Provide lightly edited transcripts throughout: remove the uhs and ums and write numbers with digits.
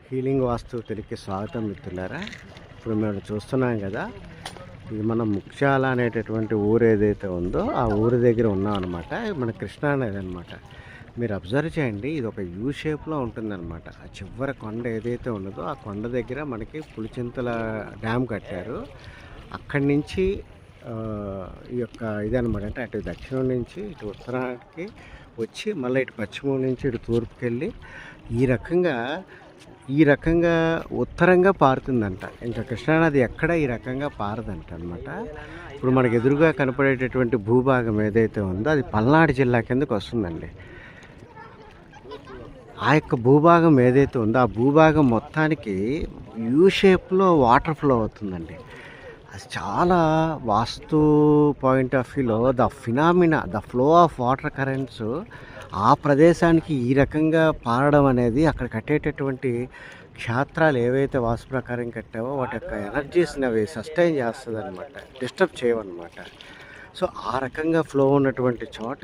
Healing వాస్తు తెలుగుకి స్వాగతం మిత్రులారా. ఇప్పుడు మేము చూస్తున్నాం కదా, ఇది మన ముఖ్యాల అనేటటువంటి ఊరు ఏదైతే ఉందో ఆ ఊరి దగ్గర ఉన్నాం అనమాట. మన కృష్ణా నది అనమాట. మీరు అబ్జర్వ్ చేయండి, ఇది ఒక యూ షేప్లో ఉంటుందన్నమాట. ఆ చివరి కొండ ఏదైతే ఉన్నదో ఆ కొండ దగ్గర మనకి పులిచింతల డ్యామ్ కట్టారు. అక్కడి నుంచి ఈ యొక్క ఇదనమాట, అంటే అటు దక్షిణం నుంచి ఇటు ఉత్తరానికి వచ్చి మళ్ళీ ఇటు పశ్చిమం నుంచి ఇటు తూర్పుకి వెళ్ళి ఈ రకంగా ఉత్తరంగా పారుతుందంట. ఇంకా కృష్ణానది ఎక్కడ ఈ రకంగా పారదంట అనమాట. ఇప్పుడు మనకు ఎదురుగా కనపడేటటువంటి భూభాగం ఏదైతే ఉందో అది పల్నాడు జిల్లా కిందకు వస్తుందండి. ఆ యొక్క భూభాగం ఏదైతే ఉందో ఆ భూభాగం మొత్తానికి యూ షేప్లో వాటర్ ఫ్లో అవుతుందండి. అది చాలా వాస్తు పాయింట్ ఆఫ్ వ్యూలో the flow of water currents ఆ ప్రదేశానికి ఈ రకంగా పారడం అనేది అక్కడ కట్టేటటువంటి క్షేత్రాలు ఏవైతే వాస్తు ప్రకారం కట్టావో వాటి యొక్క ఎనర్జీస్ని అవి సస్టైన్ చేస్తుంది అనమాట, డిస్టర్బ్ చేయవన్నమాట. సో ఆ రకంగా ఫ్లో ఉన్నటువంటి చోట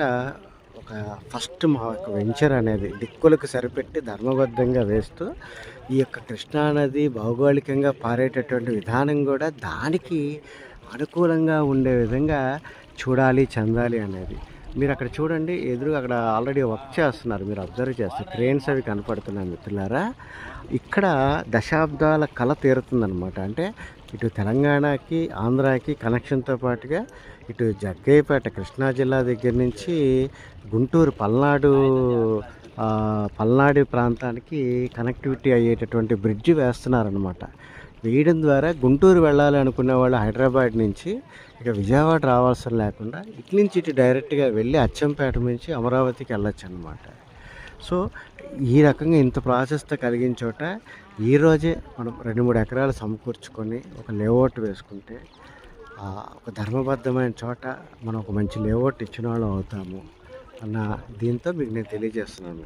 ఒక ఫస్ట్ మా యొక్క వెంచర్ అనేది దిక్కులకు సరిపెట్టి ధర్మబద్ధంగా వేస్తూ ఈ యొక్క కృష్ణానది భౌగోళికంగా పారేటటువంటి విధానం కూడా దానికి అనుకూలంగా ఉండే విధంగా చూడాలి, చెందాలి అనేది. మీరు అక్కడ చూడండి, ఎదురు అక్కడ ఆల్రెడీ వర్క్ చేస్తున్నారు. మీరు అబ్జర్వ్ చేస్తే క్రేన్స్ అవి కనపడుతున్నాయి మిత్రులారా. ఇక్కడ దశాబ్దాల కళ తీరుతుందనమాట. అంటే ఇటు తెలంగాణకి ఆంధ్రాకి కనెక్షన్తో పాటుగా ఇటు జగ్గయ్యపేట కృష్ణా జిల్లా దగ్గర నుంచి గుంటూరు పల్నాడు ప్రాంతానికి కనెక్టివిటీ అయ్యేటటువంటి బ్రిడ్జి వేస్తున్నారనమాట. వేయడం ద్వారా గుంటూరు వెళ్ళాలి అనుకునే వాళ్ళు హైదరాబాద్ నుంచి ఇక విజయవాడ రావాల్సిన లేకుండా ఇటు నుంచి ఇటు డైరెక్ట్గా వెళ్ళి అచ్చంపేట నుంచి అమరావతికి వెళ్ళొచ్చు అనమాట. సో ఈ రకంగా ఇంత ప్రాసెస్తో కలిగిన చోట ఈరోజే మనం 2-3 ఎకరాలు సమకూర్చుకొని ఒక లేఅవుట్ వేసుకుంటే ఒక ధర్మబద్ధమైన చోట మనం ఒక మంచి లేఅవుట్ ఇచ్చిన వాళ్ళం అవుతాము అన్న దీంతో మీకు నేను తెలియజేస్తున్నాను.